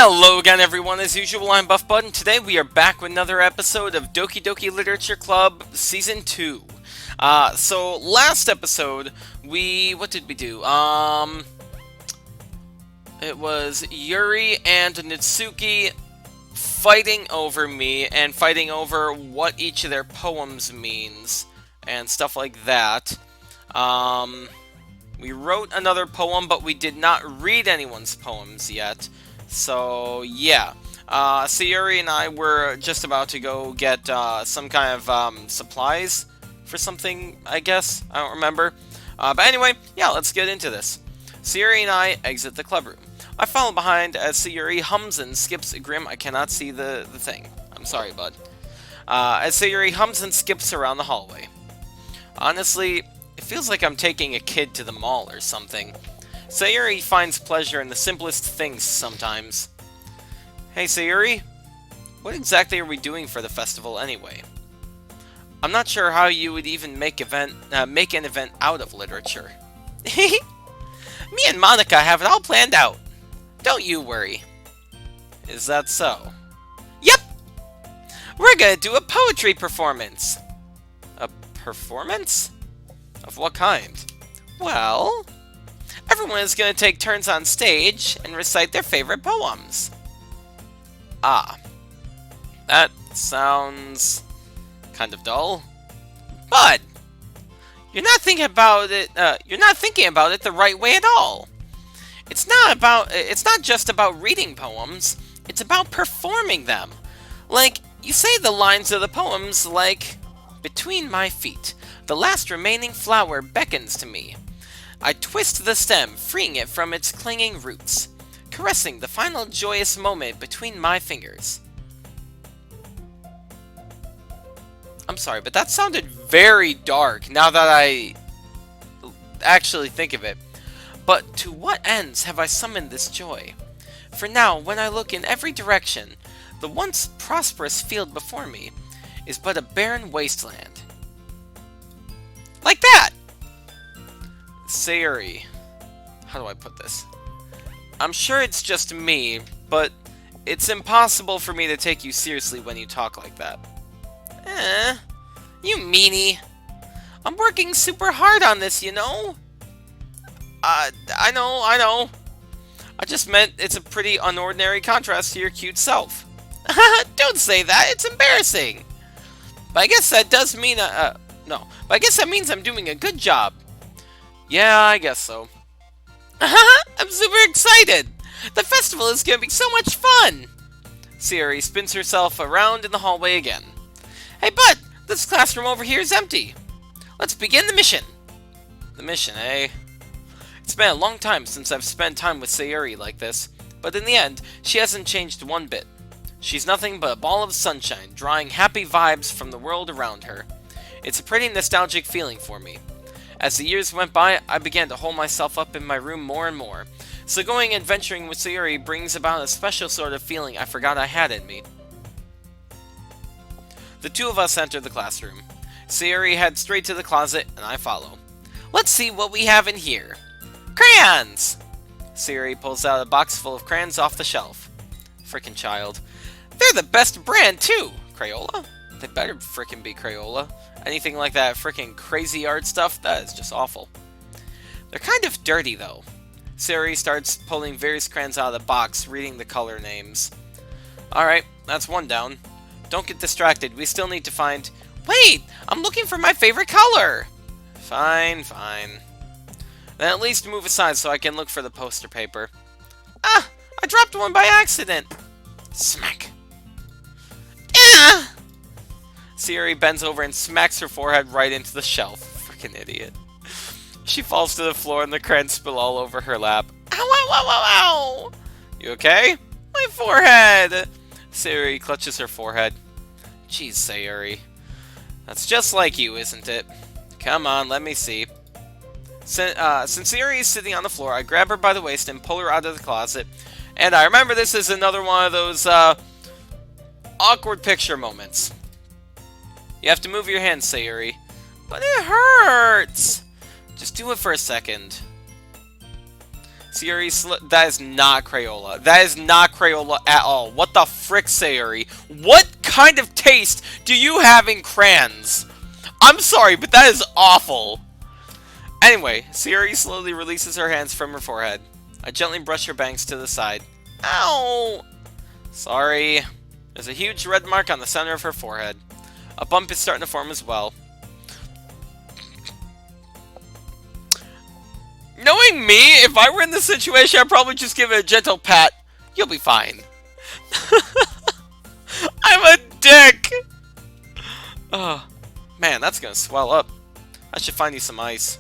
Hello again, everyone. As usual, I'm Buff Bud, and today we are back with another episode of Doki Doki Literature Club Season 2. So last episode, what did we do? It was Yuri and Natsuki fighting over me, and fighting over what each of their poems means, and stuff like that. We wrote another poem, but we did not read anyone's poems yet. So, yeah. Sayuri and I were just about to go get some kind of supplies for something, I guess. I don't remember. But anyway, yeah, let's get into this. Sayuri and I exit the club room. I follow behind as Sayuri hums and skips. Grim, I cannot see the thing. I'm sorry, bud. As Sayuri hums and skips around the hallway. Honestly, it feels like I'm taking a kid to the mall or something. Sayuri finds pleasure in the simplest things sometimes. Hey Sayuri, what exactly are we doing for the festival anyway? I'm not sure how you would even make an event out of literature. Me and Monica have it all planned out. Don't you worry. Is that so? Yep! We're gonna do a poetry performance. A performance? Of what kind? Well, everyone is going to take turns on stage and recite their favorite poems. Ah, that sounds kind of dull. Bud, you're not thinking about it. You're not thinking about it the right way at all. It's not just about reading poems. It's about performing them. Like, you say the lines of the poems like, "Between my feet, the last remaining flower beckons to me. I twist the stem, freeing it from its clinging roots, caressing the final joyous moment between my fingers." I'm sorry, but that sounded very dark now that I actually think of it. But to what ends have I summoned this joy? For now, when I look in every direction, the once prosperous field before me is but a barren wasteland. Like that! Sayuri. How do I put this? I'm sure it's just me, but it's impossible for me to take you seriously when you talk like that. You meanie. I'm working super hard on this, you know? I know. I just meant it's a pretty unordinary contrast to your cute self. Don't say that, it's embarrassing. But I guess that does mean, no. But I guess that means I'm doing a good job. Yeah, I guess so. I'm super excited! The festival is gonna be so much fun! Sayuri spins herself around in the hallway again. Hey bud, this classroom over here is empty. Let's begin the mission. The mission, eh? It's been a long time since I've spent time with Sayuri like this, but in the end, she hasn't changed one bit. She's nothing but a ball of sunshine, drawing happy vibes from the world around her. It's a pretty nostalgic feeling for me. As the years went by, I began to hold myself up in my room more and more, so going adventuring with Sayuri brings about a special sort of feeling I forgot I had in me. The two of us enter the classroom. Sayuri heads straight to the closet, and I follow. Let's see what we have in here. Crayons! Sayuri pulls out a box full of crayons off the shelf. Frickin' child. They're the best brand, too! Crayola? They better frickin' be Crayola. Anything like that frickin' crazy art stuff, that is just awful. They're kind of dirty, though. Sayuri starts pulling various crayons out of the box, reading the color names. Alright, that's one down. Don't get distracted, we still need to find... Wait! I'm looking for my favorite color! Fine. Then at least move aside so I can look for the poster paper. Ah! I dropped one by accident! Smack! Ah! Sayuri bends over and smacks her forehead right into the shelf. Frickin' idiot. She falls to the floor and the crayons spill all over her lap. Ow, ow, ow, ow, ow! You okay? My forehead! Sayuri clutches her forehead. Jeez, Sayuri. That's just like you, isn't it? Come on, let me see. Since Sayuri is sitting on the floor, I grab her by the waist and pull her out of the closet. And I remember this is another one of those, awkward picture moments. You have to move your hands, Sayuri. But it hurts! Just do it for a second. That is not Crayola. That is not Crayola at all. What the frick, Sayuri? What kind of taste do you have in crayons? I'm sorry, but that is awful. Anyway, Sayuri slowly releases her hands from her forehead. I gently brush her bangs to the side. Ow! Sorry. There's a huge red mark on the center of her forehead. A bump is starting to form as well. Knowing me, if I were in this situation, I'd probably just give it a gentle pat. You'll be fine. I'm a dick! Oh, man, that's gonna swell up. I should find you some ice.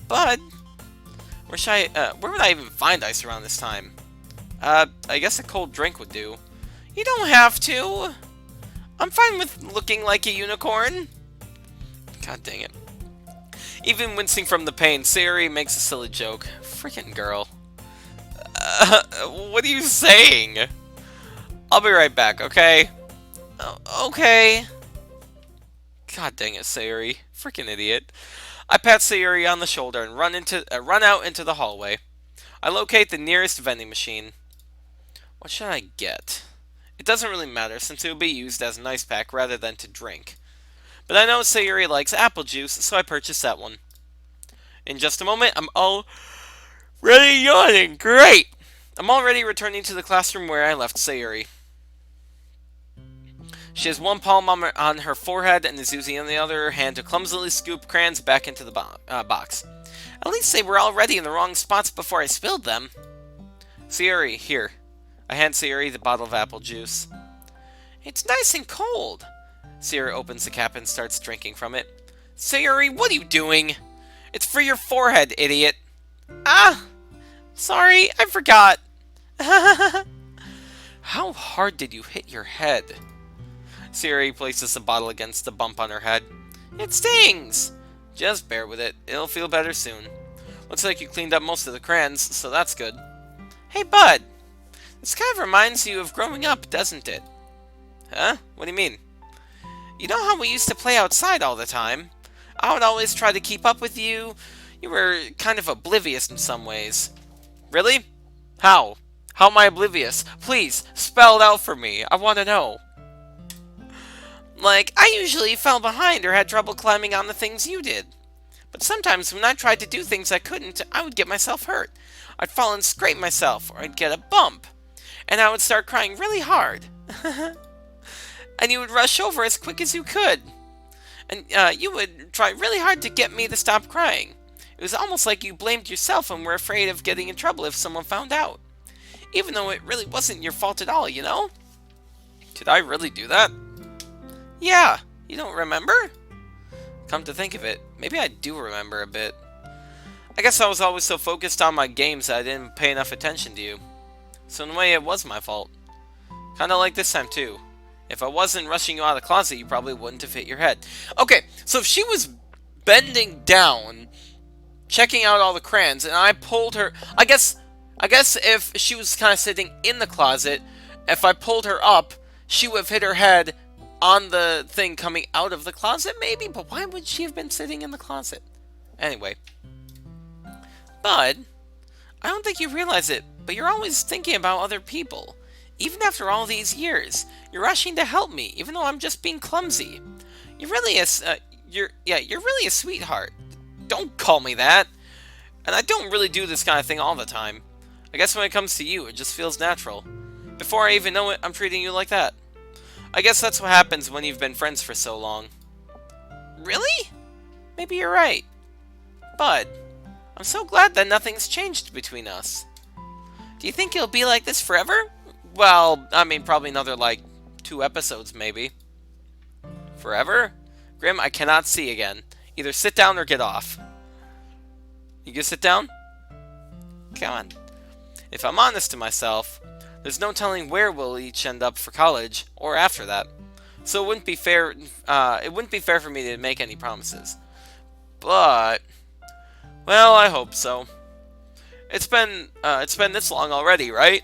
Bud, where would I even find ice around this time? I guess a cold drink would do. You don't have to. I'm fine with looking like a unicorn. God dang it. Even wincing from the pain, Sayuri makes a silly joke. Freaking girl. What are you saying? I'll be right back, okay? Okay. God dang it, Sayuri. Freaking idiot. I pat Sayuri on the shoulder and run out into the hallway. I locate the nearest vending machine. What should I get? It doesn't really matter since it will be used as an ice pack rather than to drink. But I know Sayuri likes apple juice, so I purchased that one. In just a moment, I'm already yawning. Great! I'm already returning to the classroom where I left Sayuri. She has one palm on her forehead and is using the other hand to clumsily scoop crayons back into the box. At least they were already in the wrong spots before I spilled them. Sayuri, here. I hand Sayuri the bottle of apple juice. It's nice and cold. Sayuri opens the cap and starts drinking from it. Sayuri, what are you doing? It's for your forehead, idiot. Ah! Sorry, I forgot. How hard did you hit your head? Sayuri places the bottle against the bump on her head. It stings! Just bear with it. It'll feel better soon. Looks like you cleaned up most of the crayons, so that's good. Hey, bud. This kind of reminds you of growing up, doesn't it? Huh? What do you mean? You know how we used to play outside all the time? I would always try to keep up with you. You were kind of oblivious in some ways. Really? How? How am I oblivious? Please, spell it out for me. I want to know. Like, I usually fell behind or had trouble climbing on the things you did. But sometimes when I tried to do things I couldn't, I would get myself hurt. I'd fall and scrape myself, or I'd get a bump. And I would start crying really hard. And you would rush over as quick as you could. And you would try really hard to get me to stop crying. It was almost like you blamed yourself and were afraid of getting in trouble if someone found out. Even though it really wasn't your fault at all, you know? Did I really do that? Yeah, you don't remember? Come to think of it, maybe I do remember a bit. I guess I was always so focused on my games that I didn't pay enough attention to you. So in a way, it was my fault. Kinda like this time, too. If I wasn't rushing you out of the closet, you probably wouldn't have hit your head. Okay, so if she was bending down, checking out all the crayons, and I pulled her... I guess if she was kind of sitting in the closet, if I pulled her up, she would have hit her head on the thing coming out of the closet, maybe? But why would she have been sitting in the closet? Anyway. Bud, I don't think you realize it, but you're always thinking about other people. Even after all these years, you're rushing to help me, even though I'm just being clumsy. You're really a sweetheart. Don't call me that. And I don't really do this kind of thing all the time. I guess when it comes to you, it just feels natural. Before I even know it, I'm treating you like that. I guess that's what happens when you've been friends for so long. Really? Maybe you're right. Bud, I'm so glad that nothing's changed between us. Do you think it'll be like this forever? Well, I mean, probably another, like, 2 episodes, maybe. Forever? Grim, I cannot see again. Either sit down or get off. You can sit down? Come on. If I'm honest to myself, there's no telling where we'll each end up for college, or after that. So it wouldn't be fair for me to make any promises. But, well, I hope so. It's been this long already, right?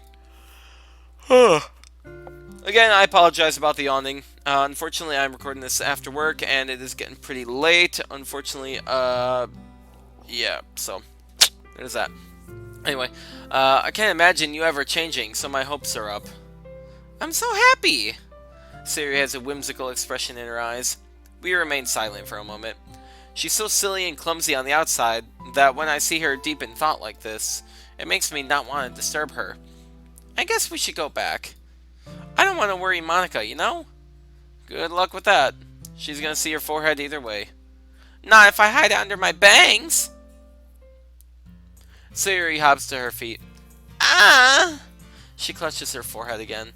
Again, I apologize about the yawning. Unfortunately, I'm recording this after work, and it is getting pretty late. Unfortunately, yeah, so, there's that. Anyway, I can't imagine you ever changing, so my hopes are up. I'm so happy! Sayori has a whimsical expression in her eyes. We remain silent for a moment. She's so silly and clumsy on the outside that when I see her deep in thought like this, it makes me not want to disturb her. I guess we should go back. I don't want to worry Monica, you know? Good luck with that. She's gonna see your forehead either way. Not if I hide it under my bangs! Sayori hops to her feet. Ah! She clutches her forehead again.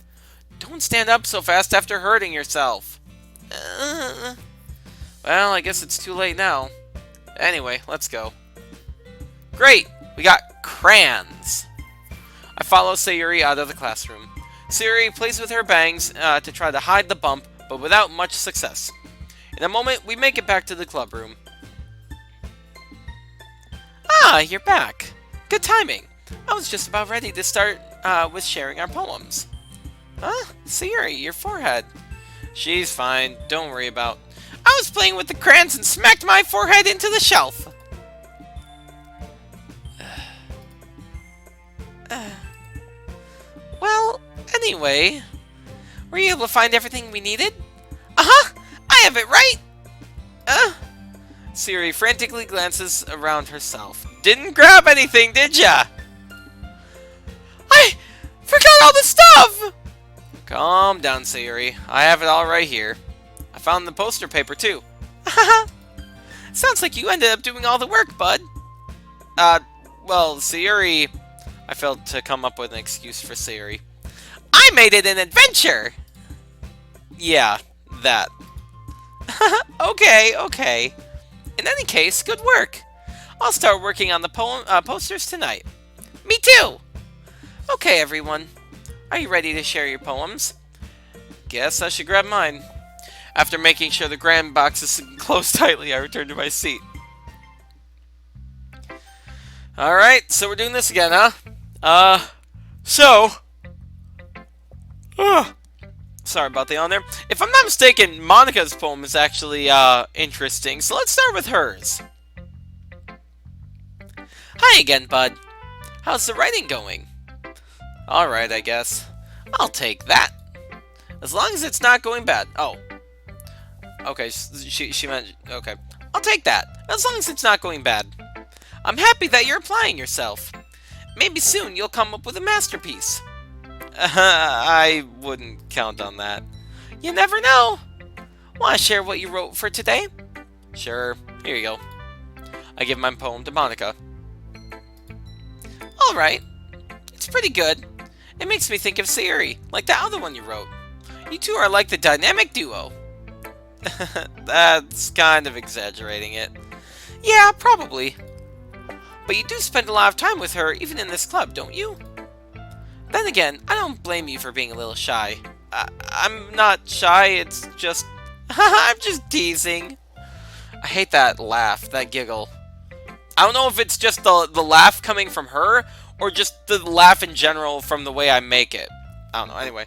Don't stand up so fast after hurting yourself. Well, I guess it's too late now. Anyway, let's go. Great! We got crayons! I follow Sayori out of the classroom. Sayori plays with her bangs to try to hide the bump, but without much success. In a moment, we make it back to the club room. Ah, you're back. Good timing. I was just about ready to start with sharing our poems. Huh? Sayori, your forehead. She's fine. Don't worry about. I was playing with the crayons and smacked my forehead into the shelf. Well, anyway, were you able to find everything we needed? Uh-huh! I have it right! Sayori frantically glances around herself. Didn't grab anything, did ya? I forgot all the stuff! Calm down, Sayori. I have it all right here. I found the poster paper, too. Sounds like you ended up doing all the work, bud. Well, Sayori... I failed to come up with an excuse for Sayori. I made it an adventure! Yeah, that. Okay. In any case, good work. I'll start working on the posters tonight. Me too! Okay, everyone. Are you ready to share your poems? Guess I should grab mine. After making sure the grand box is closed tightly, I return to my seat. Alright, so we're doing this again, huh? Sorry about the on there. If I'm not mistaken, Monica's poem is actually, interesting, so let's start with hers. Hi again, bud. How's the writing going? Alright, I guess. I'll take that. As long as it's not going bad. Oh. Okay, she meant... Okay. I'll take that. As long as it's not going bad. I'm happy that you're applying yourself. Maybe soon you'll come up with a masterpiece. I wouldn't count on that. You never know. Want to share what you wrote for today? Sure. Here you go. I give my poem to Monica. Alright. It's pretty good. It makes me think of Sayori, like that other one you wrote. You two are like the dynamic duo. That's kind of exaggerating it. Yeah, probably. But you do spend a lot of time with her, even in this club, don't you? Then again, I don't blame you for being a little shy. I'm not shy, it's just... I'm just teasing. I hate that laugh, that giggle. I don't know if it's just the laugh coming from her, or just the laugh in general from the way I make it. I don't know, anyway.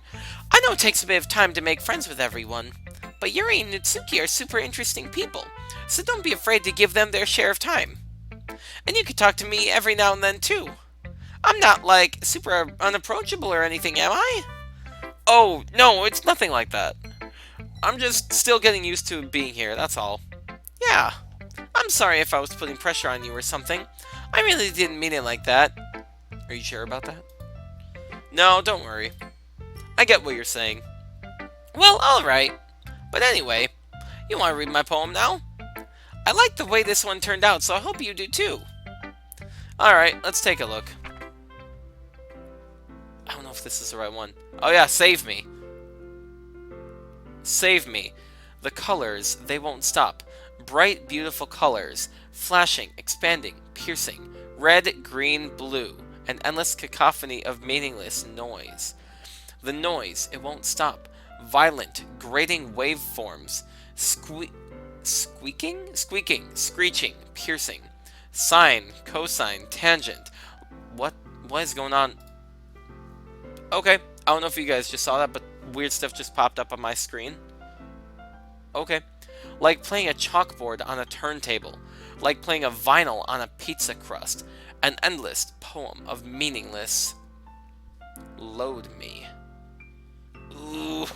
I know it takes a bit of time to make friends with everyone, but Yuri and Nutsuki are super interesting people, so don't be afraid to give them their share of time. And you can talk to me every now and then, too. I'm not, like, super unapproachable or anything, am I? Oh, no, it's nothing like that. I'm just still getting used to being here, that's all. Yeah. I'm sorry if I was putting pressure on you or something. I really didn't mean it like that. Are you sure about that? No, don't worry. I get what you're saying. Well, alright. But anyway, you want to read my poem now? I like the way this one turned out, so I hope you do too. Alright, let's take a look. I don't know if this is the right one. Oh yeah, save me. Save me. The colors, they won't stop. Bright, beautiful colors. Flashing, expanding, piercing. Red, green, blue. An endless cacophony of meaningless noise. The noise, it won't stop. Violent, grating waveforms. Squeaking? Squeaking, screeching, piercing. Sine, cosine, tangent. What is going on? Okay, I don't know if you guys just saw that, but weird stuff just popped up on my screen. Okay. Like playing a chalkboard on a turntable. Like playing a vinyl on a pizza crust. An endless poem of meaningless. Load me. Ooh.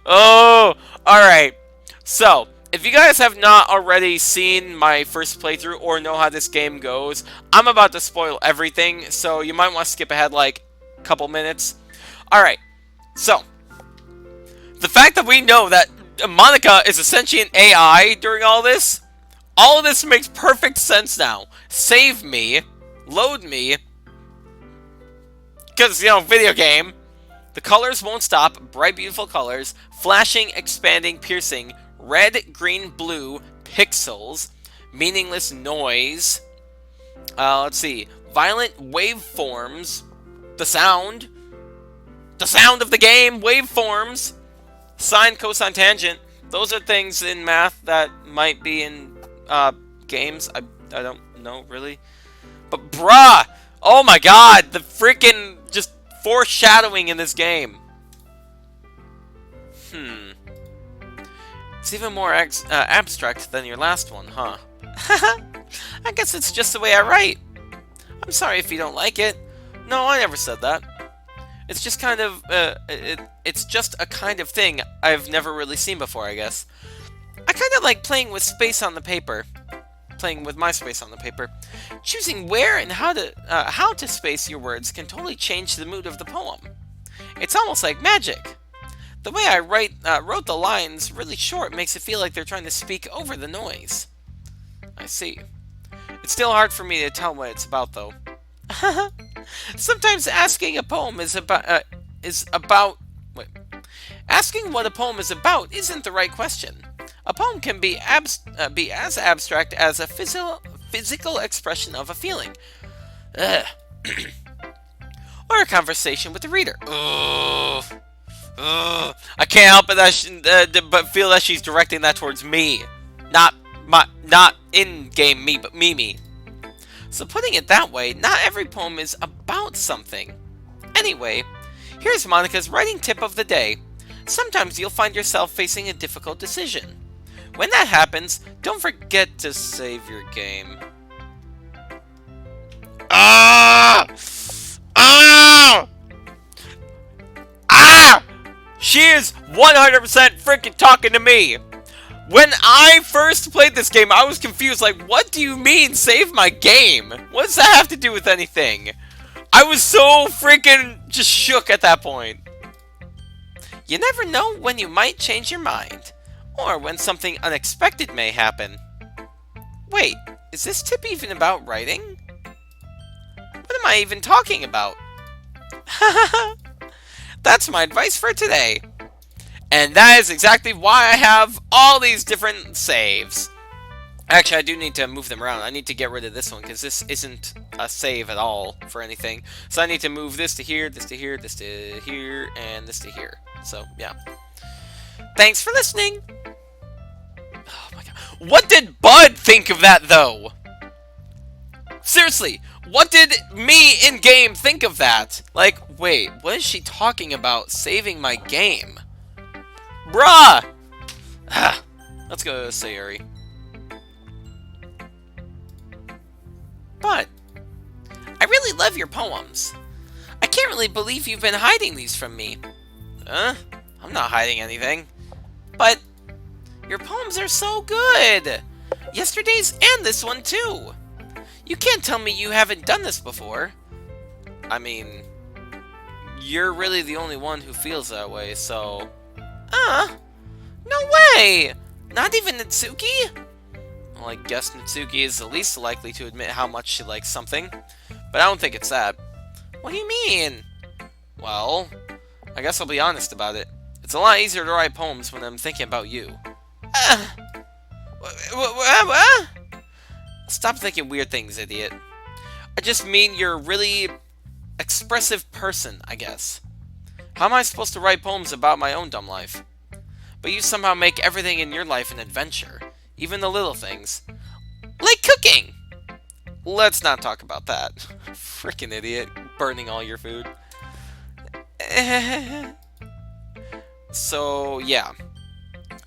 Oh, alright. So, if you guys have not already seen my first playthrough or know how this game goes, I'm about to spoil everything, so you might want to skip ahead like a couple minutes. Alright, so, the fact that we know that Monica is essentially an AI during all of this makes perfect sense now. Save me, load me, because, you know, video game. The colors won't stop, bright beautiful colors, flashing, expanding, piercing, red, green, blue, pixels, meaningless noise, let's see, violent waveforms, the sound of the game, waveforms, sine, cosine, tangent. Those are things in math that might be in games. I don't know, really. But bruh! Oh my god! The freaking just foreshadowing in this game. It's even more abstract than your last one, huh? I guess it's just the way I write. I'm sorry if you don't like it. No, I never said that. It's just kind of, it's just a kind of thing I've never really seen before, I guess. I kind of like playing with space on the paper. Playing with my space on the paper. Choosing where and how to space your words can totally change the mood of the poem. It's almost like magic. The way I wrote the lines really short makes it feel like they're trying to speak over the noise. I see. It's still hard for me to tell what it's about, though. Sometimes asking what a poem is about isn't the right question. A poem can be as abstract as a physical expression of a feeling. Or a conversation with the reader. I can't help it but feel that she's directing that towards me. Not in-game me, but me. So putting it that way, not every poem is about something. Anyway, here's Monica's writing tip of the day. Sometimes you'll find yourself facing a difficult decision. When that happens, don't forget to save your game. She is 100% freaking talking to me. When I first played this game, I was confused. Like, what do you mean, save my game? What does that have to do with anything? I was so freaking just shook at that point. You never know when you might change your mind. Or when something unexpected may happen. Wait, is this tip even about writing? What am I even talking about? That's my advice for today. And that is exactly why I have all these different saves. Actually, I do need to move them around. I need to get rid of this one, because this isn't a save at all for anything. So I need to move this to here, this to here, this to here, and this to here. So, yeah. Thanks for listening! Oh my god. What did Bud think of that, though? Seriously, what did me in-game think of that? Like, wait, what is she talking about? Saving my game? Bruh! Let's go to Sayuri. But I really love your poems. I can't really believe you've been hiding these from me. I'm not hiding anything. But your poems are so good. Yesterday's and this one too. You can't tell me you haven't done this before. I mean, you're really the only one who feels that way, so... No way! Not even Natsuki? Well, I guess Natsuki is the least likely to admit how much she likes something. But I don't think it's that. What do you mean? Well, I guess I'll be honest about it. It's a lot easier to write poems when I'm thinking about you. Stop thinking weird things, idiot. I just mean you're a really expressive person, I guess. How am I supposed to write poems about my own dumb life? But you somehow make everything in your life an adventure. Even the little things. Like cooking! Let's not talk about that. Frickin' idiot. Burning all your food. So, yeah.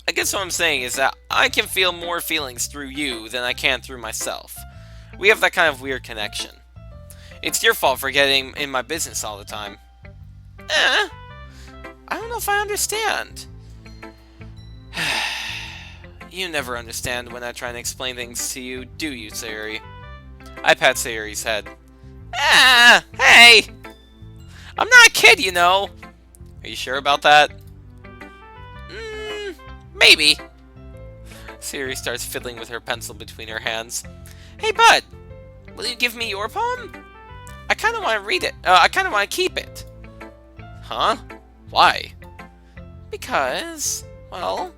I guess what I'm saying is that I can feel more feelings through you than I can through myself. We have that kind of weird connection. It's your fault for getting in my business all the time. I don't know if I understand. You never understand when I try and explain things to you, do you, Sayuri? I pat Sayuri's head. Hey! I'm not a kid, you know. Are you sure about that? Maybe. Sayuri starts fiddling with her pencil between her hands. Hey, bud, will you give me your poem? I kind of want to read it. I kind of want to keep it. Huh? Why? Because, well,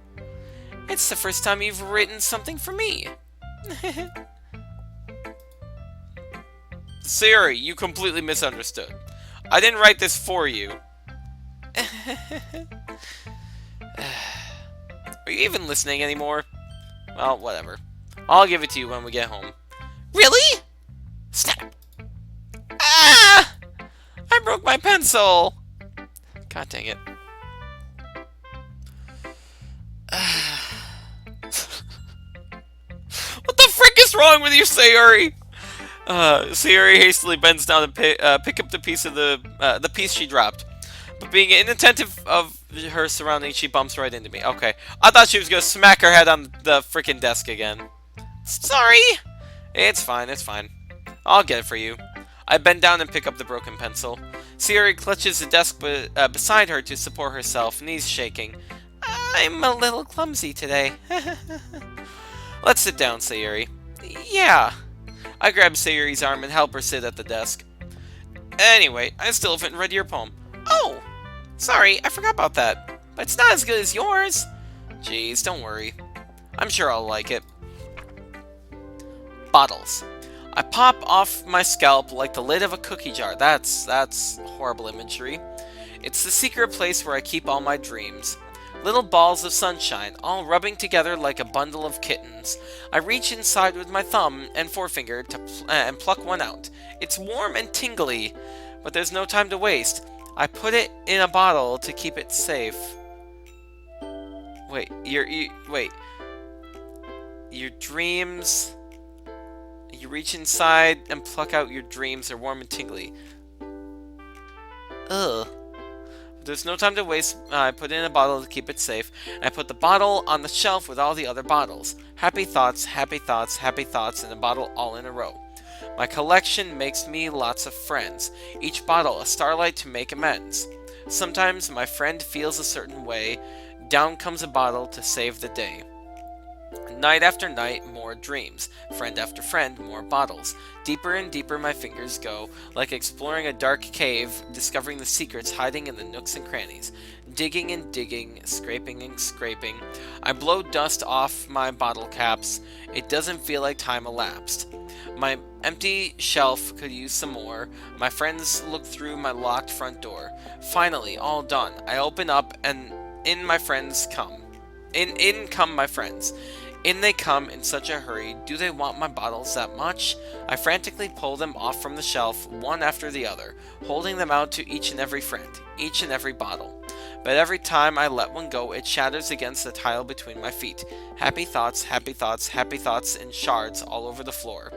it's the first time you've written something for me. Sayuri, you completely misunderstood. I didn't write this for you. Are you even listening anymore? Well, whatever. I'll give it to you when we get home. Really? Snap! Ah! I broke my pencil! God dang it. What the frick is wrong with you, Sayuri? Sayuri hastily bends down and pick up the piece of the piece she dropped. But being inattentive of her surroundings, she bumps right into me. Okay, I thought she was gonna smack her head on the frickin' desk again. Sorry! It's fine, it's fine. I'll get it for you. I bend down and pick up the broken pencil. Sayuri clutches the desk beside her to support herself, knees shaking. I'm a little clumsy today. Let's sit down, Sayuri. Yeah. I grab Sayuri's arm and help her sit at the desk. Anyway, I still haven't read your poem. Oh! Sorry, I forgot about that. But it's not as good as yours. Jeez, don't worry. I'm sure I'll like it. Bottles. I pop off my scalp like the lid of a cookie jar. That's horrible imagery. It's the secret place where I keep all my dreams. Little balls of sunshine, all rubbing together like a bundle of kittens. I reach inside with my thumb and forefinger and pluck one out. It's warm and tingly, but there's no time to waste. I put it in a bottle to keep it safe. Wait, wait. Your dreams... You reach inside and pluck out your dreams. They're warm and tingly. Ugh. There's no time to waste. I put it in a bottle to keep it safe. I put the bottle on the shelf with all the other bottles. Happy thoughts, happy thoughts, happy thoughts in a bottle all in a row. My collection makes me lots of friends. Each bottle a starlight to make amends. Sometimes my friend feels a certain way. Down comes a bottle to save the day. Night after night, more dreams. Friend after friend, more bottles. Deeper and deeper my fingers go, like exploring a dark cave, discovering the secrets hiding in the nooks and crannies. Digging and digging, scraping and scraping. I blow dust off my bottle caps. It doesn't feel like time elapsed. My empty shelf could use some more. My friends look through my locked front door. Finally, all done. I open up and in my friends come. In come my friends. In they come in such a hurry. Do they want my bottles that much? I frantically pull them off from the shelf, one after the other, holding them out to each and every friend, each and every bottle. But every time I let one go, it shatters against the tile between my feet. Happy thoughts, happy thoughts, happy thoughts in shards all over the floor.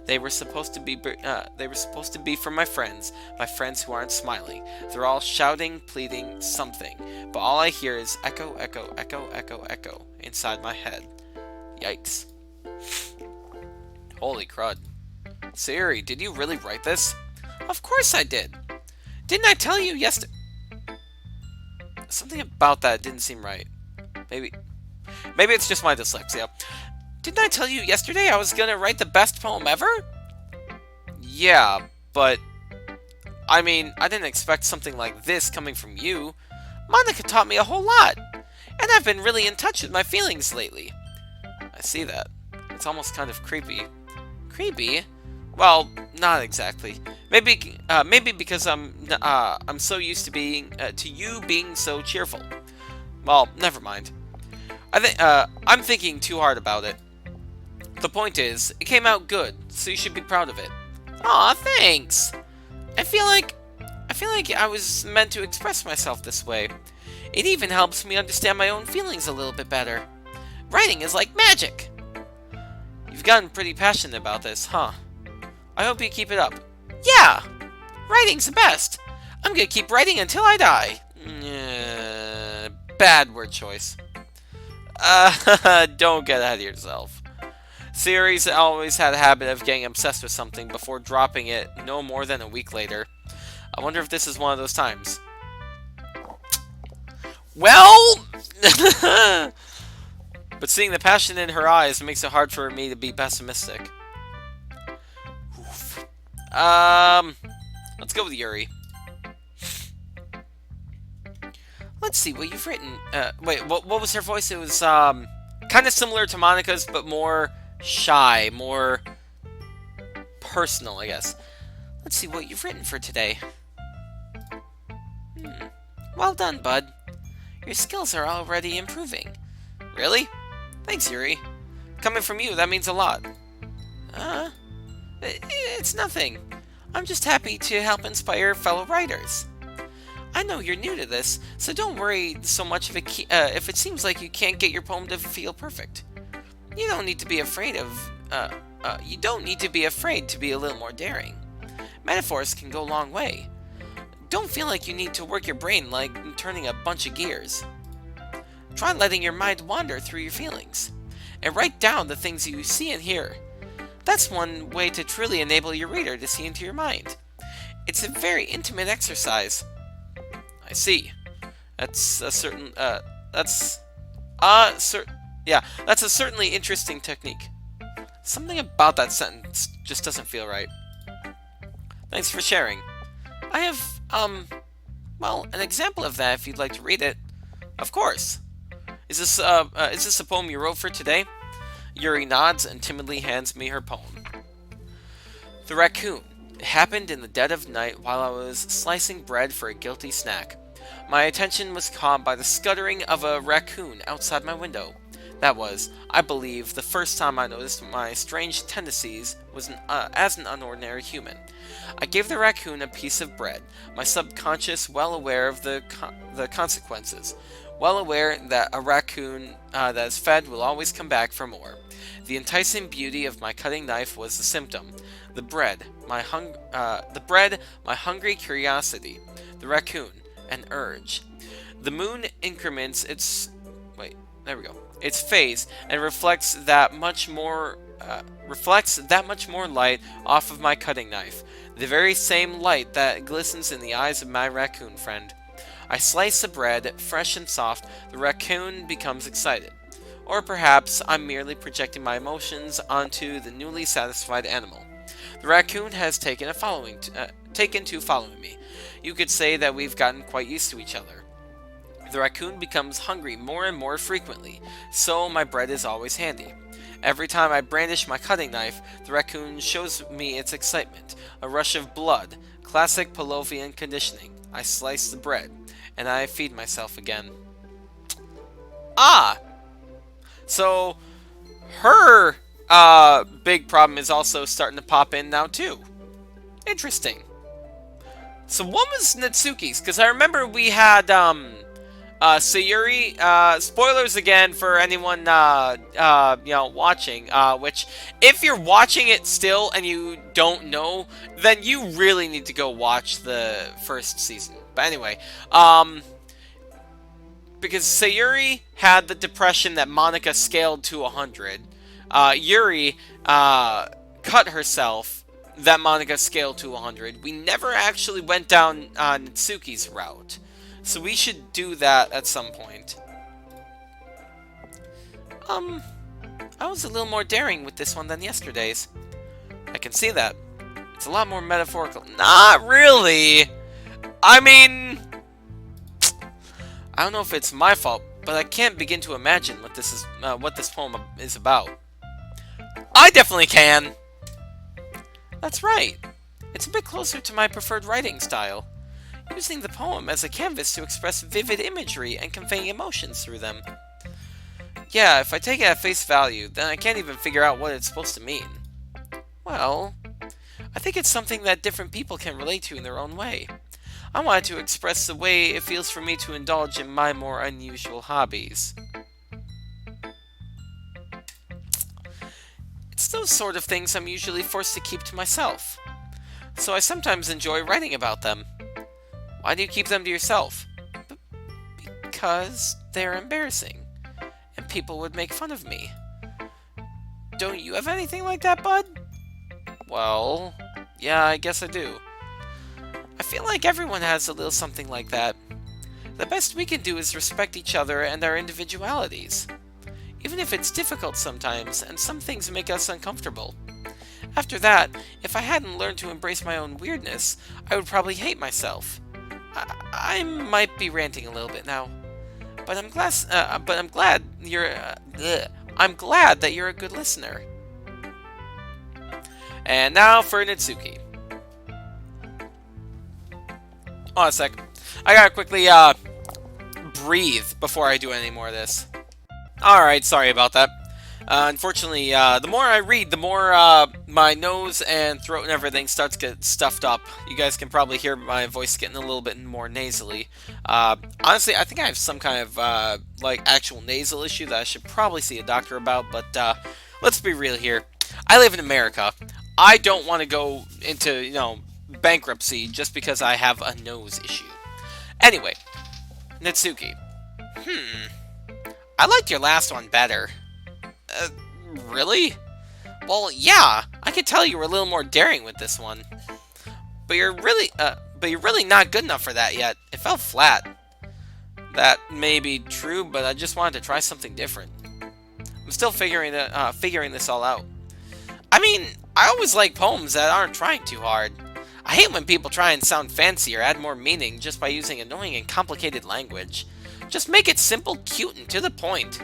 They were supposed to be for my friends who aren't smiling. They're all shouting, pleading, something. But all I hear is echo, echo, echo, echo, echo inside my head. Yikes. Holy crud. Sayuri, did you really write this? Of course I did. Didn't I tell you yesterday? Something about that didn't seem right. Maybe it's just my dyslexia. Didn't I tell you yesterday I was gonna write the best poem ever? Yeah, but... I mean, I didn't expect something like this coming from you. Monica taught me a whole lot. And I've been really in touch with my feelings lately. I see that. It's almost kind of creepy. Creepy? Well, not exactly. Maybe because I'm so used to you being so cheerful. Well, never mind. I'm thinking too hard about it. The point is, it came out good, so you should be proud of it. Aw, thanks. I feel like I was meant to express myself this way. It even helps me understand my own feelings a little bit better. Writing is like magic. You've gotten pretty passionate about this, huh? I hope you keep it up. Yeah! Writing's the best! I'm gonna keep writing until I die! Bad word choice. Don't get ahead of yourself. Sayori's always had a habit of getting obsessed with something before dropping it no more than a week later. I wonder if this is one of those times. Well... But seeing the passion in her eyes makes it hard for me to be pessimistic. Oof. Let's go with Yuri. Let's see what you've written. Wait, what was her voice? It was, kind of similar to Monica's, but more shy, more personal, I guess. Let's see what you've written for today. Well done, bud. Your skills are already improving. Really? Thanks, Yuri. Coming from you, that means a lot. It's nothing. I'm just happy to help inspire fellow writers. I know you're new to this, so don't worry so much if it seems like you can't get your poem to feel perfect. You don't need to be afraid to be a little more daring. Metaphors can go a long way. Don't feel like you need to work your brain like turning a bunch of gears. Try letting your mind wander through your feelings, and write down the things you see and hear. That's one way to truly enable your reader to see into your mind. It's a very intimate exercise. I see. That's a certainly interesting technique. Something about that sentence just doesn't feel right. Thanks for sharing. I have, well, an example of that if you'd like to read it. Of course. Is this a poem you wrote for today? Yuri nods and timidly hands me her poem. The Raccoon. It happened in the dead of night while I was slicing bread for a guilty snack. My attention was caught by the scuttering of a raccoon outside my window. That was, I believe, the first time I noticed my strange tendencies as an unordinary human. I gave the raccoon a piece of bread, my subconscious well aware of the consequences, well aware that a raccoon that is fed will always come back for more. The enticing beauty of my cutting knife was the symptom. The bread, my hungry curiosity. The raccoon, an urge. The moon increments its phase and reflects that much more light off of my cutting knife. The very same light that glistens in the eyes of my raccoon friend. I slice the bread, fresh and soft. The raccoon becomes excited. Or perhaps I'm merely projecting my emotions onto the newly satisfied animal. The raccoon has taken to following me. You could say that we've gotten quite used to each other. The raccoon becomes hungry more and more frequently, so my bread is always handy. Every time I brandish my cutting knife, the raccoon shows me its excitement, a rush of blood, classic Pavlovian conditioning. I slice the bread, and I feed myself again. Ah! So, her big problem is also starting to pop in now, too. Interesting. So what was Natsuki's? Because I remember we had, Sayuri, spoilers again for anyone, watching, which, if you're watching it still and you don't know, then you really need to go watch the first season. But anyway, because Sayuri had the depression that Monica scaled to 100, Yuri, cut herself that Monica scaled to 100. We never actually went down Natsuki's route. So we should do that at some point. I was a little more daring with this one than yesterday's. I can see that. It's a lot more metaphorical. Not really! I mean... I don't know if it's my fault, but I can't begin to imagine what this poem is about. I definitely can! That's right. It's a bit closer to my preferred writing style. Using the poem as a canvas to express vivid imagery and convey emotions through them. Yeah, if I take it at face value, then I can't even figure out what it's supposed to mean. Well, I think it's something that different people can relate to in their own way. I wanted to express the way it feels for me to indulge in my more unusual hobbies. It's those sort of things I'm usually forced to keep to myself. So I sometimes enjoy writing about them. Why do you keep them to yourself? Because they're embarrassing, and people would make fun of me. Don't you have anything like that, bud? Well, yeah, I guess I do. I feel like everyone has a little something like that. The best we can do is respect each other and our individualities. Even if it's difficult sometimes, and some things make us uncomfortable. After that, if I hadn't learned to embrace my own weirdness, I would probably hate myself. I might be ranting a little bit now, but I'm glad I'm glad that you're a good listener. And now for Natsuki. Hold on a sec. I gotta quickly breathe before I do any more of this. Alright, sorry about that. Unfortunately, the more I read, the more my nose and throat and everything starts to get stuffed up. You guys can probably hear my voice getting a little bit more nasally. Honestly, I think I have some kind of, like, actual nasal issue that I should probably see a doctor about, but let's be real here. I live in America. I don't want to go into, you know, bankruptcy just because I have a nose issue. Anyway, Natsuki. I liked your last one better. Really? Well, yeah, I could tell you were a little more daring with this one. But you're really not good enough for that yet. It fell flat. That may be true, but I just wanted to try something different. I'm still figuring this all out. I mean, I always like poems that aren't trying too hard. I hate when people try and sound fancy or add more meaning just by using annoying and complicated language. Just make it simple, cute, and to the point.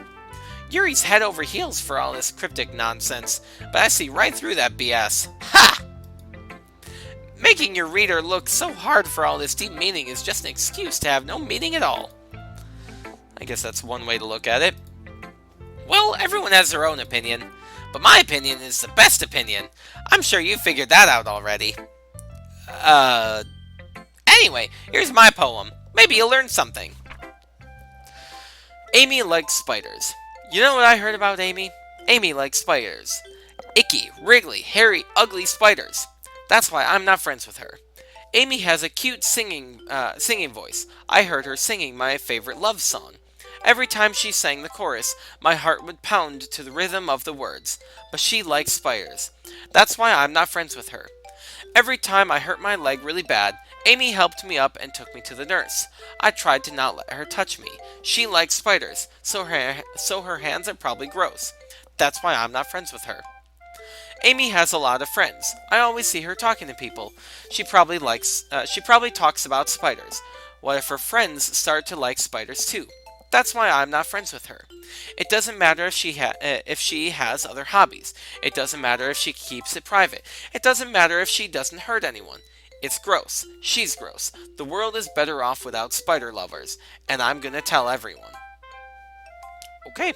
Yuri's head over heels for all this cryptic nonsense, but I see right through that BS. Ha! Making your reader look so hard for all this deep meaning is just an excuse to have no meaning at all. I guess that's one way to look at it. Well, everyone has their own opinion, but my opinion is the best opinion. I'm sure you figured that out already. Anyway, here's my poem. Maybe you'll learn something. Amy likes spiders. You know what I heard about Amy? Amy likes spiders. Icky, wriggly, hairy, ugly spiders. That's why I'm not friends with her. Amy has a cute singing voice. I heard her singing my favorite love song. Every time she sang the chorus, my heart would pound to the rhythm of the words. But she likes spiders. That's why I'm not friends with her. Every time I hurt my leg really bad, Amy helped me up and took me to the nurse. I tried to not let her touch me. She likes spiders, so her hands are probably gross. That's why I'm not friends with her. Amy has a lot of friends. I always see her talking to people. She probably talks about spiders. What if her friends start to like spiders too? That's why I'm not friends with her. It doesn't matter if she has other hobbies. It doesn't matter if she keeps it private. It doesn't matter if she doesn't hurt anyone. It's gross. She's gross. The world is better off without spider lovers, and I'm gonna tell everyone. Okay.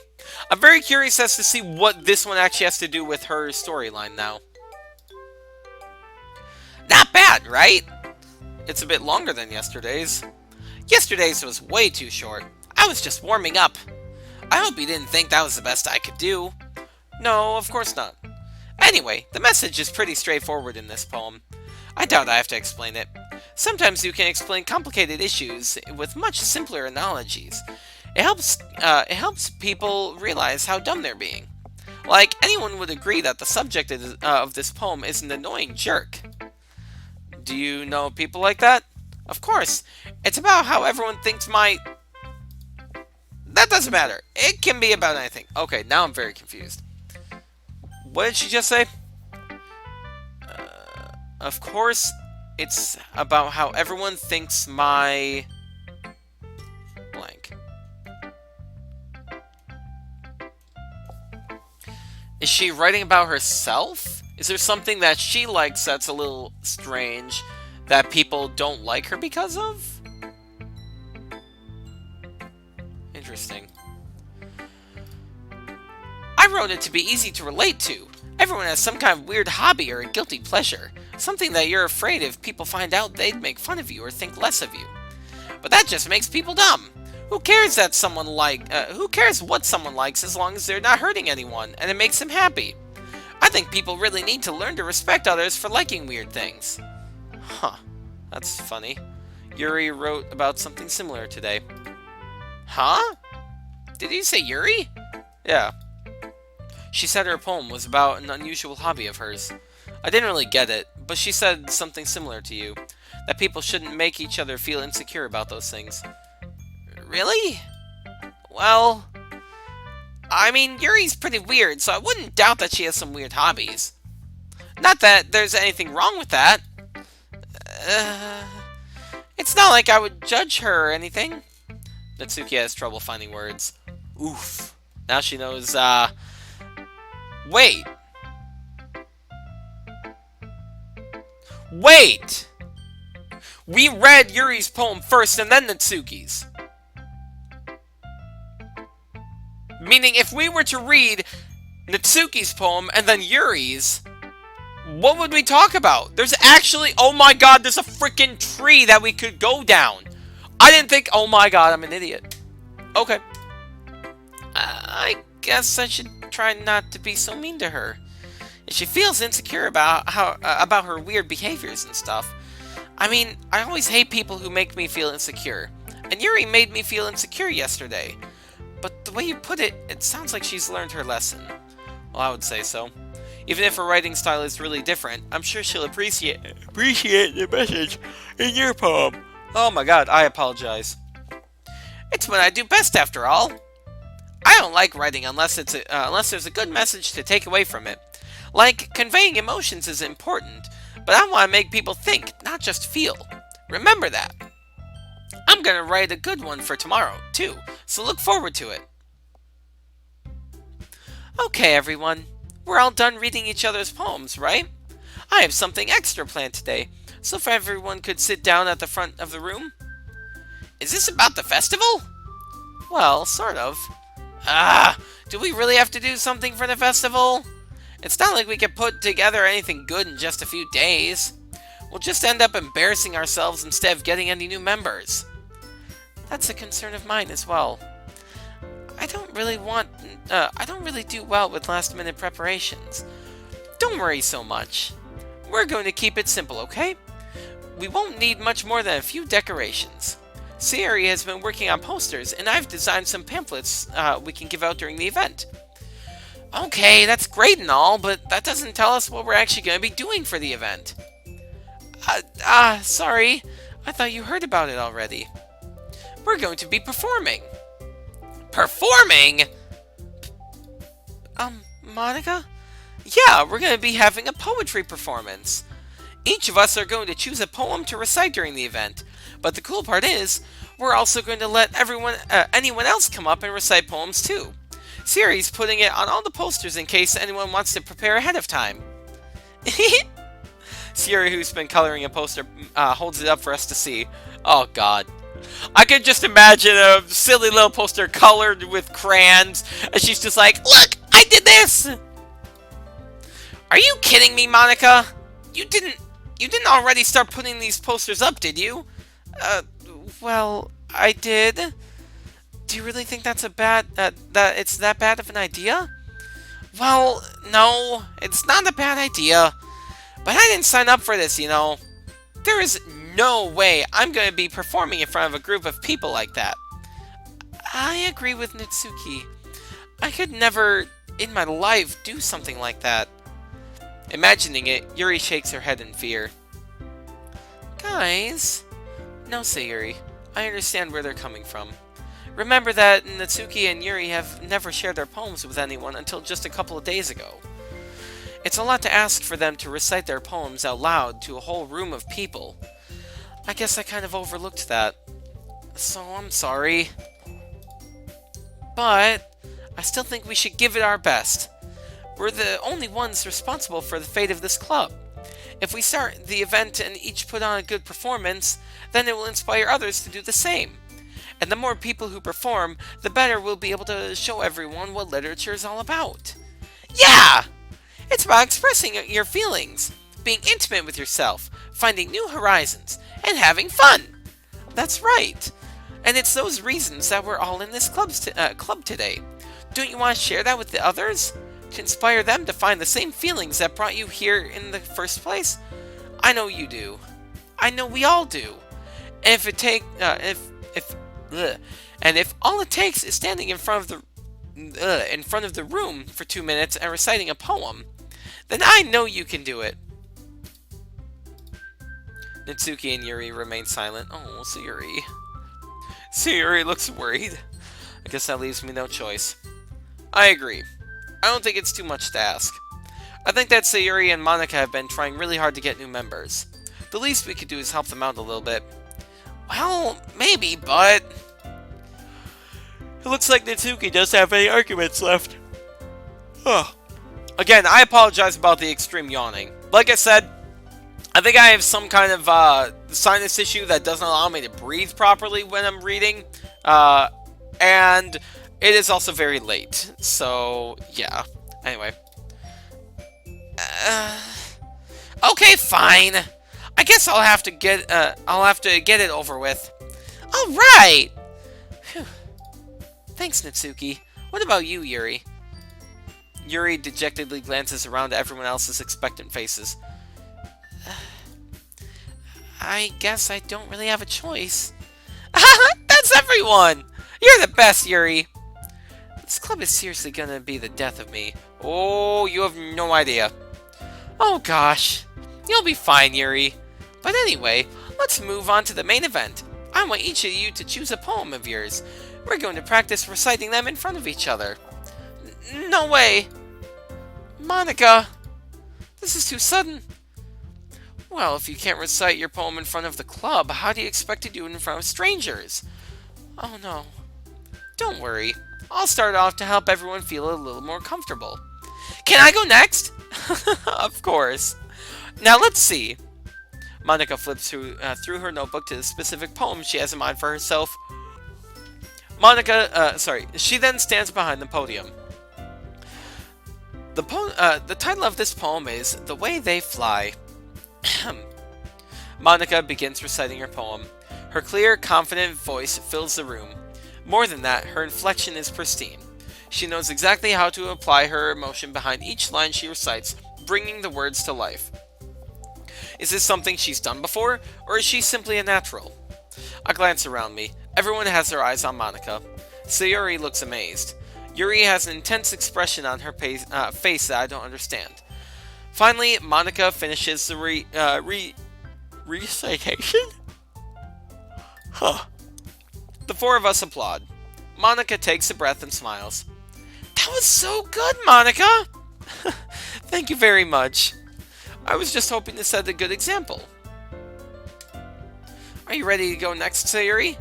I'm very curious as to see what this one actually has to do with her storyline now. Not bad, right? It's a bit longer than yesterday's. Yesterday's was way too short. I was just warming up. I hope you didn't think that was the best I could do. No, of course not. Anyway, the message is pretty straightforward in this poem. I doubt I have to explain it. Sometimes you can explain complicated issues with much simpler analogies. It helps people realize how dumb they're being. Like, anyone would agree that the subject of this poem is an annoying jerk. Do you know people like that? Of course. It's about how everyone thinks That doesn't matter. It can be about anything. Okay, now I'm very confused. What did she just say? Of course, it's about how everyone thinks my... blank. Is she writing about herself? Is there something that she likes that's a little strange that people don't like her because of? Interesting. I wrote it to be easy to relate to. Everyone has some kind of weird hobby or a guilty pleasure. Something that you're afraid if people find out they'd make fun of you or think less of you. But that just makes people dumb. Who cares what someone likes as long as they're not hurting anyone and it makes them happy? I think people really need to learn to respect others for liking weird things. Huh. That's funny. Yuri wrote about something similar today. Huh? Did you say Yuri? Yeah. She said her poem was about an unusual hobby of hers. I didn't really get it, but she said something similar to you. That people shouldn't make each other feel insecure about those things. Really? Well, I mean, Yuri's pretty weird, so I wouldn't doubt that she has some weird hobbies. Not that there's anything wrong with that. It's not like I would judge her or anything. Natsuki has trouble finding words. Oof. Now she knows, Wait! Wait! We read Yuri's poem first and then Natsuki's. Meaning, if we were to read Natsuki's poem and then Yuri's, what would we talk about? There's actually, oh my god, there's a freaking tree that we could go down. I didn't think, oh my god, I'm an idiot. Okay. I guess I should try not to be so mean to her. If she feels insecure about about her weird behaviors and stuff. I mean, I always hate people who make me feel insecure. And Yuri made me feel insecure yesterday. But the way you put it, it sounds like she's learned her lesson. Well, I would say so. Even if her writing style is really different, I'm sure she'll appreciate the message in your poem. Oh my god, I apologize. It's what I do best, after all. I don't like writing unless there's a good message to take away from it. Like, conveying emotions is important, but I want to make people think, not just feel. Remember that. I'm gonna write a good one for tomorrow, too, so look forward to it. Okay, everyone. We're all done reading each other's poems, right? I have something extra planned today, so if everyone could sit down at the front of the room. Is this about the festival? Well, sort of. Do we really have to do something for the festival? It's not like we can put together anything good in just a few days. We'll just end up embarrassing ourselves instead of getting any new members. That's a concern of mine as well. I don't really do well with last-minute preparations. Don't worry so much. We're going to keep it simple, okay? We won't need much more than a few decorations. Sayori has been working on posters, and I've designed some pamphlets we can give out during the event. Okay, that's great and all, but that doesn't tell us what we're actually going to be doing for the event. Sorry. I thought you heard about it already. We're going to be performing. Performing? Monica? Yeah, we're going to be having a poetry performance. Each of us are going to choose a poem to recite during the event. But the cool part is, we're also going to let anyone else come up and recite poems too. Sayori's putting it on all the posters in case anyone wants to prepare ahead of time. Sayori, who's been coloring a poster, holds it up for us to see. Oh god. I could just imagine a silly little poster colored with crayons, and she's just like, look, I did this! Are you kidding me, Monica? You didn't already start putting these posters up, did you? Well, I did. Do you really think that's that it's that bad of an idea? Well, no, it's not a bad idea. But I didn't sign up for this, you know. There is no way I'm going to be performing in front of a group of people like that. I agree with Natsuki. I could never, in my life, do something like that. Imagining it, Yuri shakes her head in fear. Guys... No, Sayori. I understand where they're coming from. Remember that Natsuki and Yuri have never shared their poems with anyone until just a couple of days ago. It's a lot to ask for them to recite their poems out loud to a whole room of people. I guess I kind of overlooked that. So I'm sorry. But I still think we should give it our best. We're the only ones responsible for the fate of this club. If we start the event and each put on a good performance, then it will inspire others to do the same. And the more people who perform, the better we'll be able to show everyone what literature is all about. Yeah! It's about expressing your feelings, being intimate with yourself, finding new horizons, and having fun. That's right. And it's those reasons that we're all in this club today. Don't you want to share that with the others? to inspire them to find the same feelings that brought you here in the first place? I know you do. I know we all do. And if all it takes is standing in front of the room for 2 minutes and reciting a poem, then I know you can do it. Natsuki and Yuri remain silent. Oh, Sayuri. Sayuri looks worried. I guess that leaves me no choice. I agree. I don't think it's too much to ask. I think that Sayuri and Monika have been trying really hard to get new members. The least we could do is help them out a little bit. Well, maybe, but... It looks like Natsuki doesn't have any arguments left. Again, I apologize about the extreme yawning. Like I said, I think I have some kind of sinus issue that doesn't allow me to breathe properly when I'm reading. And it is also very late. So, yeah. Anyway. Okay, fine. I guess I'll have to get it over with. All right. Phew. Thanks, Natsuki. What about you, Yuri? Yuri dejectedly glances around at everyone else's expectant faces. I guess I don't really have a choice. That's everyone! You're the best, Yuri! This club is seriously gonna be the death of me. Oh, you have no idea. Oh gosh. You'll be fine, Yuri. But anyway, let's move on to the main event. I want each of you to choose a poem of yours. We're going to practice reciting them in front of each other. No way! Monika! This is too sudden. Well, if you can't recite your poem in front of the club, how do you expect to do it in front of strangers? Oh no. Don't worry. I'll start off to help everyone feel a little more comfortable. Can I go next? Of course. Now let's see. Monika flips through her notebook to the specific poem she has in mind for herself. She then stands behind the podium. The title of this poem is The Way They Fly. Monika begins reciting her poem. Her clear, confident voice fills the room. More than that, her inflection is pristine. She knows exactly how to apply her emotion behind each line she recites, bringing the words to life. Is this something she's done before, or is she simply a natural? I glance around me. Everyone has their eyes on Monika. Sayuri looks amazed. Yuri has an intense expression on her face that I don't understand. Finally, Monika finishes the recitation? Huh. The four of us applaud. Monika takes a breath and smiles. That was so good, Monika! Thank you very much. I was just hoping to set a good example. Are you ready to go next, Sayuri?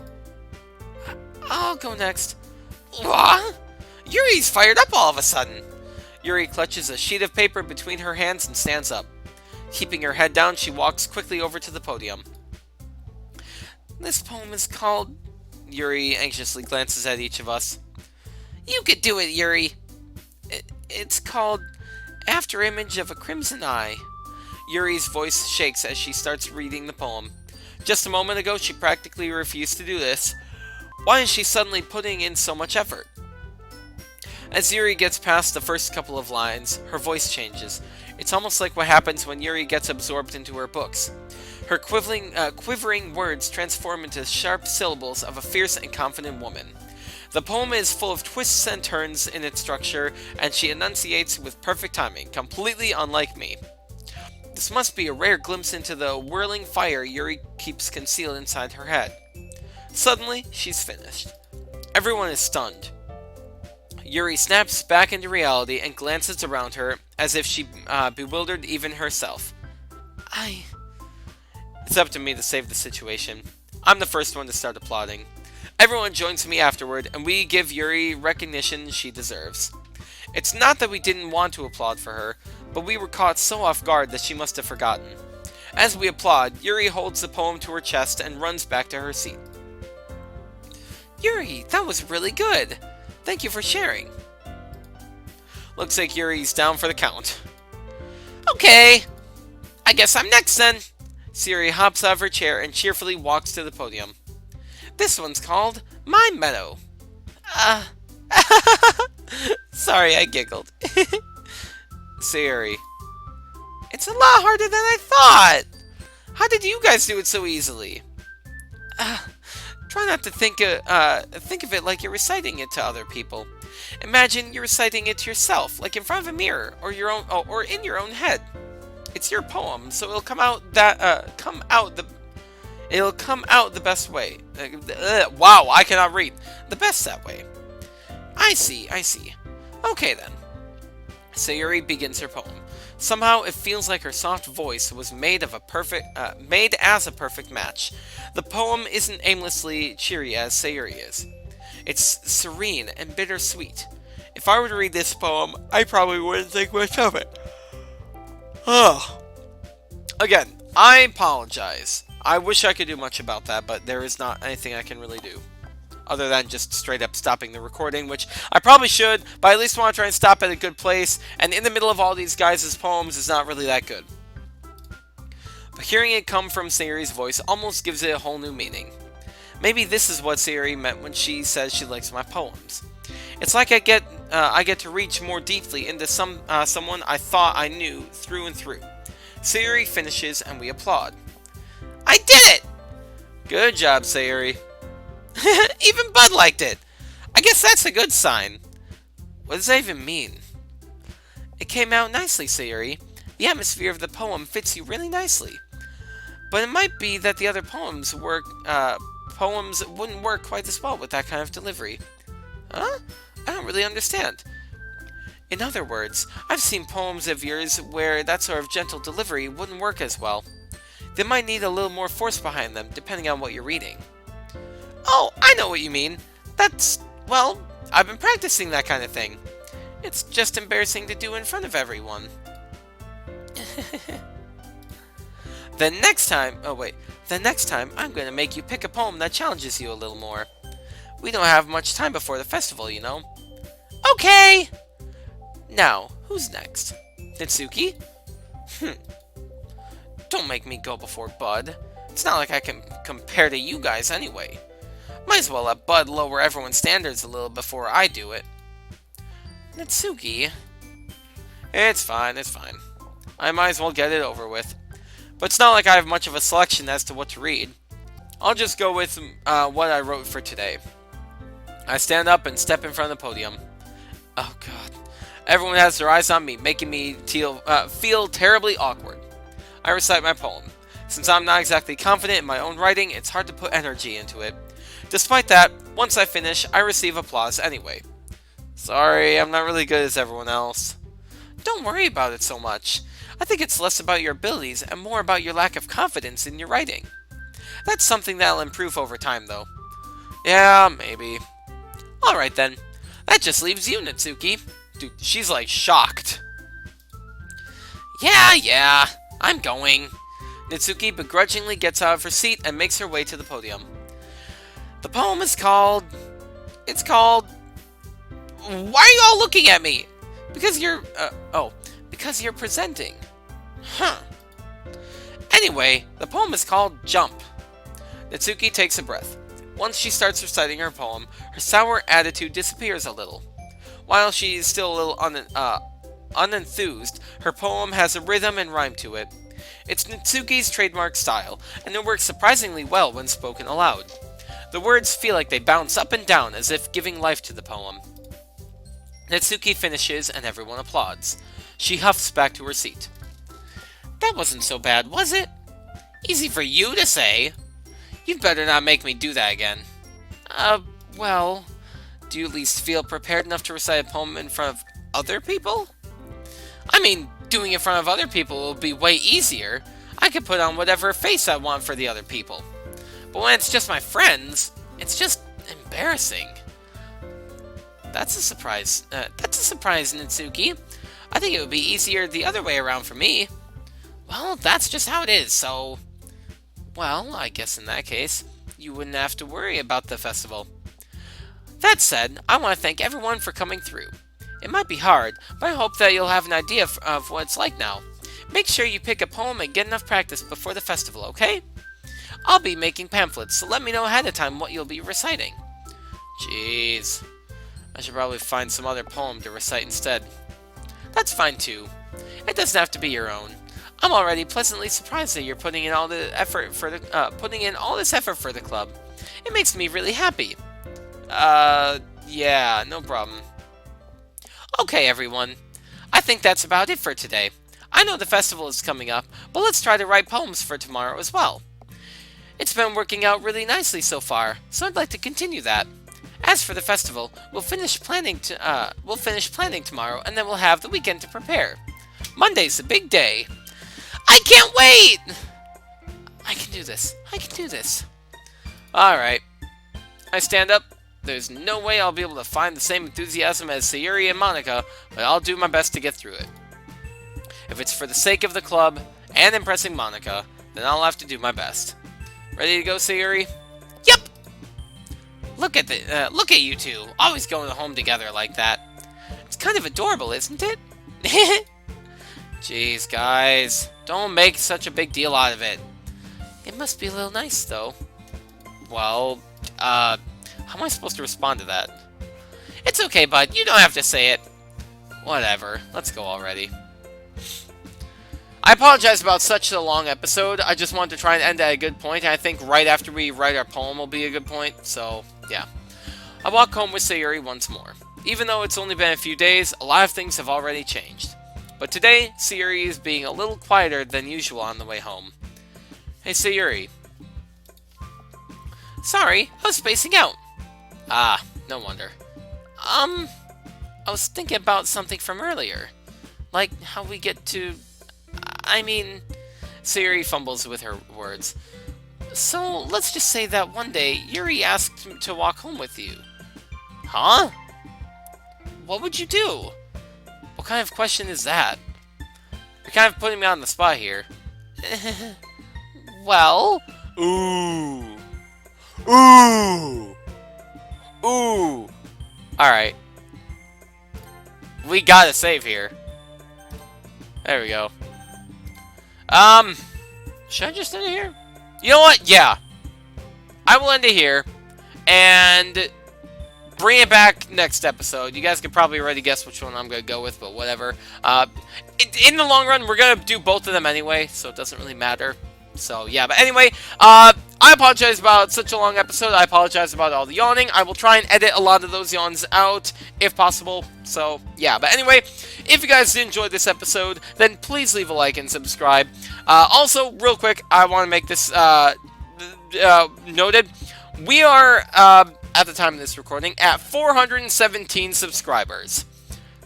I'll go next. What? Yuri's fired up all of a sudden. Yuri clutches a sheet of paper between her hands and stands up. Keeping her head down, she walks quickly over to the podium. This poem is called... Yuri anxiously glances at each of us. You could do it, Yuri. It's called After Image of a Crimson Eye. Yuri's voice shakes as she starts reading the poem. Just a moment ago, she practically refused to do this. Why is she suddenly putting in so much effort? As Yuri gets past the first couple of lines, her voice changes. It's almost like what happens when Yuri gets absorbed into her books. Her quivering words transform into sharp syllables of a fierce and confident woman. The poem is full of twists and turns in its structure, and she enunciates with perfect timing, completely unlike me. This must be a rare glimpse into the whirling fire Yuri keeps concealed inside her head. Suddenly, she's finished. Everyone is stunned. Yuri snaps back into reality and glances around her as if she bewildered even herself. It's up to me to save the situation. I'm the first one to start applauding. Everyone joins me afterward, and we give Yuri recognition she deserves. It's not that we didn't want to applaud for her, but we were caught so off guard that she must have forgotten. As we applaud, Yuri holds the poem to her chest and runs back to her seat. Yuri, that was really good. Thank you for sharing. Looks like Yuri's down for the count. Okay, I guess I'm next then. Sayuri hops out of her chair and cheerfully walks to the podium. This one's called My Meadow. Sorry, I giggled. Sayuri. It's a lot harder than I thought! How did you guys do it so easily? Try not to think of it like you're reciting it to other people. Imagine you're reciting it to yourself, like in front of a mirror, or or in your own head. It's your poem, so it'll it'll come out the best way. Wow, I cannot read. The best that way. I see. Okay then. Sayuri begins her poem. Somehow it feels like her soft voice was made as a perfect match. The poem isn't aimlessly cheery as Sayuri is. It's serene and bittersweet. If I were to read this poem, I probably wouldn't think much of it. Again, I apologize. I wish I could do much about that, but there is not anything I can really do. Other than just straight up stopping the recording, which I probably should, but I at least want to try and stop at a good place, and in the middle of all these guys' poems is not really that good. But hearing it come from Sayuri's voice almost gives it a whole new meaning. Maybe this is what Sayuri meant when she says she likes my poems. It's like I get to reach more deeply into someone I thought I knew through and through. Sayuri finishes and we applaud. I did it! Good job, Sayuri. Even Bud liked it. I guess that's a good sign. What does that even mean? It came out nicely, Sayuri. The atmosphere of the poem fits you really nicely. But it might be that the other poems wouldn't work quite as well with that kind of delivery. Huh? I don't really understand. In other words, I've seen poems of yours where that sort of gentle delivery wouldn't work as well. They might need a little more force behind them, depending on what you're reading. Oh, I know what you mean. Well, I've been practicing that kind of thing. It's just embarrassing to do in front of everyone. The next time I'm going to make you pick a poem that challenges you a little more. We don't have much time before the festival, you know. Okay! Now, who's next? Natsuki? Don't make me go before Bud. It's not like I can compare to you guys anyway. Might as well let Bud lower everyone's standards a little before I do it. Natsuki? It's fine. I might as well get it over with. But it's not like I have much of a selection as to what to read. I'll just go with what I wrote for today. I stand up and step in front of the podium. Oh god. Everyone has their eyes on me, making me feel terribly awkward. I recite my poem. Since I'm not exactly confident in my own writing, it's hard to put energy into it. Despite that, once I finish, I receive applause anyway. Sorry, I'm not really good as everyone else. Don't worry about it so much. I think it's less about your abilities and more about your lack of confidence in your writing. That's something that'll improve over time, though. Yeah, maybe. Alright then. That just leaves you, Natsuki. Dude, she's like shocked. Yeah, I'm going. Natsuki begrudgingly gets out of her seat and makes her way to the podium. The poem is called... Why are you all looking at me? Because you're presenting. Huh. Anyway, the poem is called Jump. Natsuki takes a breath. Once she starts reciting her poem, her sour attitude disappears a little. While she is still a little unenthused, her poem has a rhythm and rhyme to it. It's Natsuki's trademark style, and it works surprisingly well when spoken aloud. The words feel like they bounce up and down as if giving life to the poem. Natsuki finishes and everyone applauds. She huffs back to her seat. That wasn't so bad, was it? Easy for you to say. You'd better not make me do that again. Well, do you at least feel prepared enough to recite a poem in front of other people? I mean, doing it in front of other people will be way easier. I could put on whatever face I want for the other people. But when it's just my friends, it's just embarrassing. That's a surprise. Natsuki. I think it would be easier the other way around for me. Well, that's just how it is, so... Well, I guess in that case, you wouldn't have to worry about the festival. That said, I want to thank everyone for coming through. It might be hard, but I hope that you'll have an idea of what it's like now. Make sure you pick a poem and get enough practice before the festival, okay? I'll be making pamphlets, so let me know ahead of time what you'll be reciting. Jeez. I should probably find some other poem to recite instead. That's fine too. It doesn't have to be your own. I'm already pleasantly surprised that you're putting in all the effort for the putting in all this effort for the club. It makes me really happy. Yeah, no problem. Okay, everyone. I think that's about it for today. I know the festival is coming up, but let's try to write poems for tomorrow as well. It's been working out really nicely so far, so I'd like to continue that. As for the festival, we'll finish planning tomorrow, and then we'll have the weekend to prepare. Monday's the big day. I can't wait! I can do this. I can do this. Alright. I stand up. There's no way I'll be able to find the same enthusiasm as Sayuri and Monica, but I'll do my best to get through it. If it's for the sake of the club and impressing Monica, then I'll have to do my best. Ready to go, Sayuri? Yep! Look at you two, always going home together like that. It's kind of adorable, isn't it? Jeez, guys. Don't make such a big deal out of it. It must be a little nice, though. Well, how am I supposed to respond to that? It's okay, bud. You don't have to say it. Whatever. Let's go already. I apologize about such a long episode. I just wanted to try and end at a good point, and I think right after we write our poem will be a good point, so, yeah. I walk home with Sayuri once more. Even though it's only been a few days, a lot of things have already changed. But today, Sayuri is being a little quieter than usual on the way home. Hey, Sayuri. Sorry, I was spacing out. Ah, no wonder. I was thinking about something from earlier. Like how we get to... I mean... Sayuri fumbles with her words. So, let's just say that one day, Yuri asked to walk home with you. Huh? What would you do? What kind of question is that? You're kind of putting me on the spot here. Well... Ooh. Ooh. Ooh. Alright. We gotta save here. There we go. Should I just end it here? You know what? Yeah. I will end it here. And bring it back next episode. You guys could probably already guess which one I'm going to go with, but whatever. In the long run, we're going to do both of them anyway, so it doesn't really matter. So, yeah. But anyway, I apologize about such a long episode. I apologize about all the yawning. I will try and edit a lot of those yawns out, if possible. So, yeah. But anyway, if you guys did enjoy this episode, then please leave a like and subscribe. Also, real quick, I want to make this noted. We are, at the time of this recording, at 417 subscribers.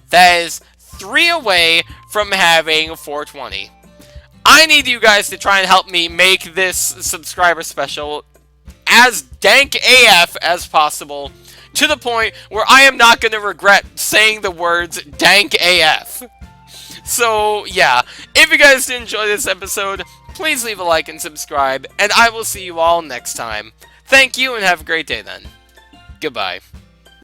That is 3 away from having 420. I need you guys to try and help me make this subscriber special as dank AF as possible, to the point where I am not going to regret saying the words dank AF. So, yeah, if you guys did enjoy this episode, please leave a like and subscribe, and I will see you all next time. Thank you, and have a great day then. Goodbye.